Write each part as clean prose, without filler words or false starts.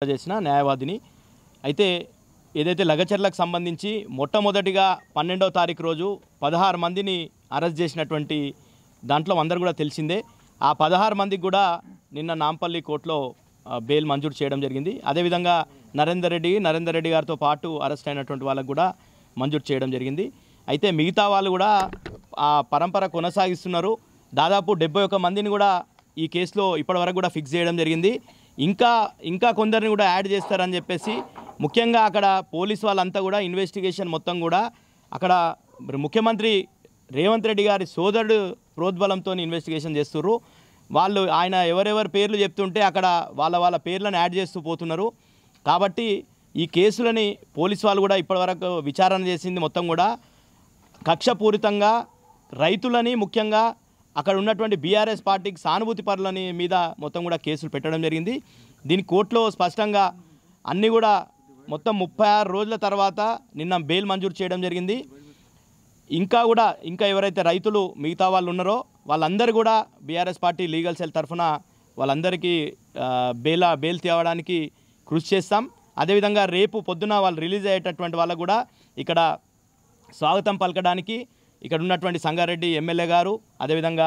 చేసిన న్యాయవాదిని. అయితే ఏదైతే లగచర్లకు సంబంధించి మొట్టమొదటిగా 12వ తారీఖు రోజు 16 మందిని అరెస్ట్ చేసినటువంటి దాంట్లో అందరూ కూడా తెలిసిందే. ఆ 16 మందికి కూడా నిన్న నాంపల్లి కోర్టులో బెయిల్ మంజూరు చేయడం జరిగింది. అదేవిధంగా నరేందర్ రెడ్డి గారితో పాటు అరెస్ట్ అయినటువంటి వాళ్ళకు కూడా మంజూరు చేయడం జరిగింది. అయితే మిగతా వాళ్ళు కూడా ఆ పరంపర కొనసాగిస్తున్నారు. దాదాపు 71 మందిని కూడా ఈ కేసులో ఇప్పటివరకు కూడా ఫిక్స్ చేయడం జరిగింది. ఇంకా కొందరిని కూడా యాడ్ చేస్తారని చెప్పేసి ముఖ్యంగా అక్కడ పోలీస్ వాళ్ళంతా కూడా ఇన్వెస్టిగేషన్ మొత్తం కూడా అక్కడ ముఖ్యమంత్రి రేవంత్ రెడ్డి గారి సోదరుడు ప్రోద్బలంతో ఇన్వెస్టిగేషన్ చేస్తున్నారు. వాళ్ళు ఆయన ఎవరెవరి పేర్లు చెప్తుంటే అక్కడ వాళ్ళ పేర్లను యాడ్ చేస్తూ పోతున్నారు. కాబట్టి ఈ కేసులని పోలీస్ వాళ్ళు కూడా ఇప్పటివరకు విచారణ చేసింది మొత్తం కూడా కక్షపూరితంగా రైతులని ముఖ్యంగా అక్కడ ఉన్నటువంటి బీఆర్ఎస్ పార్టీకి సానుభూతి పరులని మీద మొత్తం కూడా కేసులు పెట్టడం జరిగింది. దీని కోర్టులో స్పష్టంగా అన్నీ కూడా మొత్తం 36 రోజుల తర్వాత నిన్న బెయిల్ మంజూరు చేయడం జరిగింది. ఇంకా ఎవరైతే రైతులు మిగతా వాళ్ళు ఉన్నారో వాళ్ళందరూ కూడా బీఆర్ఎస్ పార్టీ లీగల్ సెల్ తరఫున వాళ్ళందరికీ బెయిల్ తేవడానికి కృషి చేస్తాం. అదేవిధంగా రేపు పొద్దున వాళ్ళు రిలీజ్ అయ్యేటటువంటి వాళ్ళకు కూడా ఇక్కడ స్వాగతం పలకడానికి ఇక్కడ ఉన్నటువంటి సంగారెడ్డి ఎమ్మెల్యే గారు, అదేవిధంగా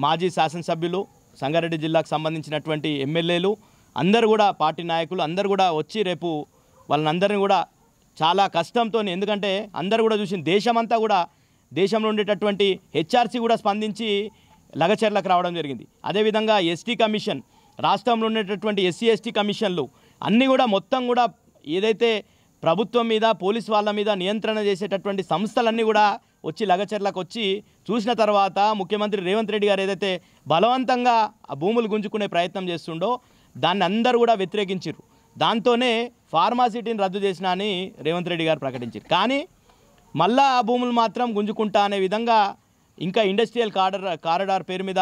మాజీ శాసనసభ్యులు, సంగారెడ్డి జిల్లాకు సంబంధించినటువంటి ఎమ్మెల్యేలు అందరూ కూడా పార్టీ నాయకులు అందరూ కూడా వచ్చి రేపు వాళ్ళందరినీ కూడా చాలా కష్టంతో, ఎందుకంటే అందరూ కూడా చూసిన దేశమంతా కూడా దేశంలో ఉండేటటువంటి హెచ్ఆర్సీ కూడా స్పందించి లగచర్లకు రావడం జరిగింది. అదేవిధంగా ఎస్టీ కమిషన్, రాష్ట్రంలో ఉండేటటువంటి ఎస్సీ ఎస్టీ కమిషన్లు అన్నీ కూడా మొత్తం కూడా ఏదైతే ప్రభుత్వం మీద పోలీస్ వాళ్ళ మీద నియంత్రణ చేసేటటువంటి సంస్థలన్నీ కూడా వచ్చి లగచర్లకు వచ్చి చూసిన తర్వాత ముఖ్యమంత్రి రేవంత్ రెడ్డి గారు ఏదైతే బలవంతంగా ఆ భూములు గుంజుకునే ప్రయత్నం చేస్తుండో దాన్ని అందరూ కూడా వ్యతిరేకించారు. దాంతోనే ఫార్మాసిటీని రద్దు చేసినా అని రేవంత్ రెడ్డి గారు ప్రకటించారు. కానీ మళ్ళా ఆ భూములు మాత్రం గుంజుకుంటా అనే విధంగా ఇంకా ఇండస్ట్రియల్ కారిడార్ పేరు మీద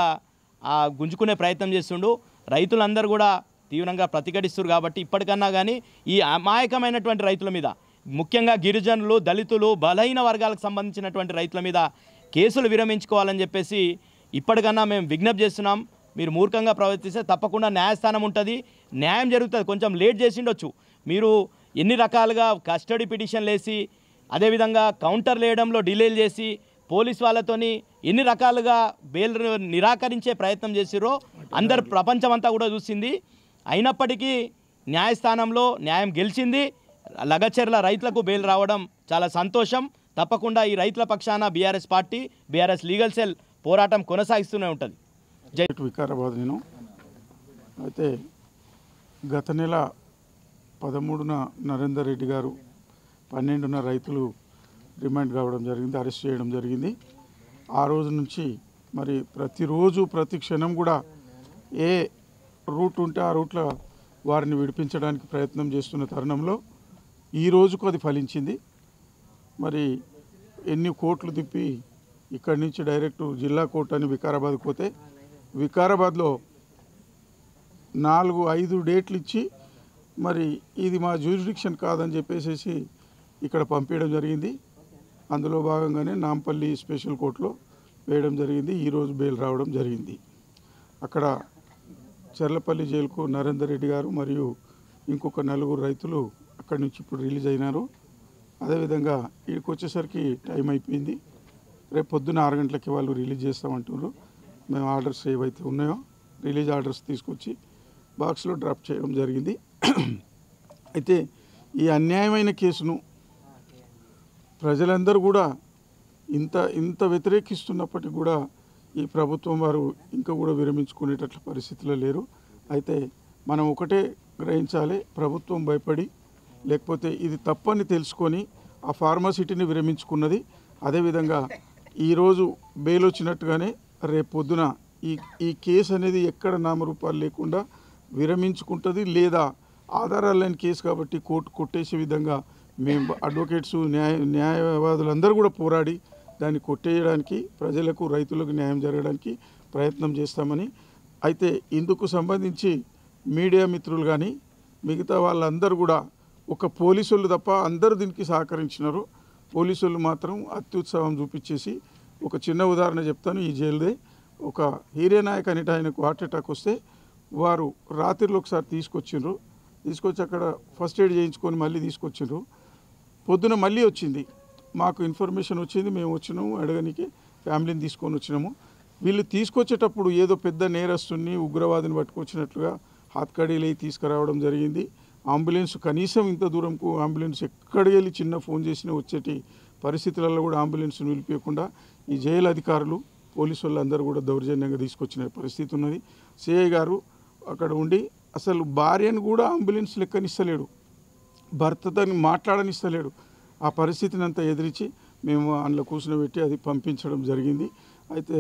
గుంజుకునే ప్రయత్నం చేస్తుండు. రైతులందరూ కూడా తీవ్రంగా ప్రతిఘటిస్తున్నారు. కాబట్టి ఇప్పటికన్నా కానీ ఈ అమాయకమైనటువంటి రైతుల మీద, ముఖ్యంగా గిరిజనులు, దళితులు, బలహీన వర్గాలకు సంబంధించినటువంటి రైతుల మీద కేసులు విరమించుకోవాలని చెప్పేసి ఇప్పటికన్నా మేము విజ్ఞప్తి చేస్తున్నాం. మీరు మూర్ఖంగా ప్రవర్తిస్తే తప్పకుండా న్యాయస్థానం ఉంటుంది, న్యాయం జరుగుతుంది. కొంచెం లేట్ చేసిండొచ్చు, మీరు ఎన్ని రకాలుగా కస్టడీ పిటిషన్లు వేసి అదేవిధంగా కౌంటర్లు వేయడంలో డిలేలు చేసి పోలీస్ వాళ్ళతోని ఎన్ని రకాలుగా బెయిల్ నిరాకరించే ప్రయత్నం చేసిరో అందరు ప్రపంచమంతా కూడా చూసింది. అయినప్పటికీ న్యాయస్థానంలో న్యాయం గెలిచింది. లగచర్ల రైతులకు బెయిల్ రావడం చాలా సంతోషం. తప్పకుండా ఈ రైతుల పక్షాన BRS party, BRS legal cell పోరాటం కొనసాగిస్తూనే ఉంటుంది. జై వికారాబాద్. నేను అయితే గత నెల 13న నరేందర్ రెడ్డి గారు, 12న రైతులు రిమాండ్ కావడం జరిగింది, అరెస్ట్ చేయడం జరిగింది. ఆ రోజు నుంచి మరి ప్రతిరోజు ప్రతి క్షణం కూడా ఏ రూట్ ఉంటే ఆ రూట్లో వారిని విడిపించడానికి ప్రయత్నం చేస్తున్న తరుణంలో ఈ రోజుకు అది ఫలించింది. మరి ఎన్ని కోట్లు తిప్పి ఇక్కడి నుంచి డైరెక్ట్ జిల్లా కోర్టు అని వికారాబాద్కి పోతే వికారాబాద్లో 4-5 డేట్లు ఇచ్చి మరి ఇది మా జ్యూరిడిక్షన్ కాదని చెప్పేసి ఇక్కడ పంపించడం జరిగింది. అందులో భాగంగానే నాంపల్లి స్పెషల్ కోర్టులో వేయడం జరిగింది. ఈరోజు బెయిల్ రావడం జరిగింది. అక్కడ చెర్లపల్లి జైలుకు నరేందర్ రెడ్డి గారు మరియు ఇంకొక 4 రైతులు అక్కడి నుంచి ఇప్పుడు రిలీజ్ అయినారు. అదేవిధంగా ఇక్కడికి వచ్చేసరికి టైం అయిపోయింది. రేపు పొద్దున్న 6 గంటలకి వాళ్ళు రిలీజ్ చేస్తామంటున్నారు. మేము ఆర్డర్స్ ఏవైతే ఉన్నాయో రిలీజ్ ఆర్డర్స్ తీసుకొచ్చి బాక్స్లో డ్రాప్ చేయడం జరిగింది. అయితే ఈ అన్యాయమైన కేసును ప్రజలందరూ కూడా ఇంత వ్యతిరేకిస్తున్నప్పటికీ కూడా ఈ ప్రభుత్వం వారు ఇంకా కూడా విరమించుకునేటట్ల పరిస్థితిలో లేరు. అయితే మనం ఒకటే గ్రహించాలి, ప్రభుత్వం భయపడి లేకపోతే ఇది తప్పని తెలుసుకొని ఆ ఫార్మాసిటీని విరమించుకున్నది. అదేవిధంగా ఈరోజు బెయిల్ వచ్చినట్టుగానే రేపు పొద్దున ఈ కేసు అనేది ఎక్కడ నామరూపాలు లేకుండా విరమించుకుంటుంది. లేదా ఆధారాలు లేని కేసు కాబట్టి కోర్టు కొట్టేసే విధంగా మేము అడ్వకేట్స్, న్యాయవాదులందరూ కూడా పోరాడి దాన్ని కొట్టేయడానికి, ప్రజలకు రైతులకు న్యాయం జరగడానికి ప్రయత్నం చేస్తామని. అయితే ఇందుకు సంబంధించి మీడియా మిత్రులు కానీ మిగతా వాళ్ళందరూ కూడా ఒక పోలీసులు తప్ప అందరూ దీనికి సహకరించినారు. పోలీసులు మాత్రం అత్యుత్సాహం చూపించేసి, ఒక చిన్న ఉదాహరణ చెప్తాను. ఈ జైలుదే ఒక హీరే నాయక్ అనేట ఆయనకు హార్ట్ అటాక్ వస్తే వారు రాత్రిలో ఒకసారి తీసుకొచ్చిండ్రు. తీసుకొచ్చి అక్కడ ఫస్ట్ ఎయిడ్ చేయించుకొని మళ్ళీ తీసుకొచ్చిండ్రు. పొద్దున మళ్ళీ వచ్చింది, మాకు ఇన్ఫర్మేషన్ వచ్చింది, మేము వచ్చినాము అడగనికి, ఫ్యామిలీని తీసుకొని వచ్చినాము. వీళ్ళు తీసుకొచ్చేటప్పుడు ఏదో పెద్ద నేరస్తుని ఉగ్రవాదిని పట్టుకొచ్చినట్లుగా హాత్కడీలు తీసుకురావడం జరిగింది. అంబులెన్స్ కనీసం ఇంత దూరంకు అంబులెన్స్ ఎక్కడికి వెళ్ళి చిన్న ఫోన్ చేసినా వచ్చేటి పరిస్థితులలో కూడా అంబులెన్స్ నిలిపేయకుండా ఈ జైలు అధికారులు పోలీసు వాళ్ళందరూ కూడా దౌర్జన్యంగా తీసుకొచ్చిన పరిస్థితి ఉన్నది. సిఐ గారు అక్కడ ఉండి అసలు భార్యను కూడా అంబులెన్స్ లెక్కనిస్తలేడు, భర్తతో మాట్లాడనిస్తలేడు. ఆ పరిస్థితిని అంతా ఎదిరించి మేము అందులో కూర్చుని పెట్టి అది పంపించడం జరిగింది. అయితే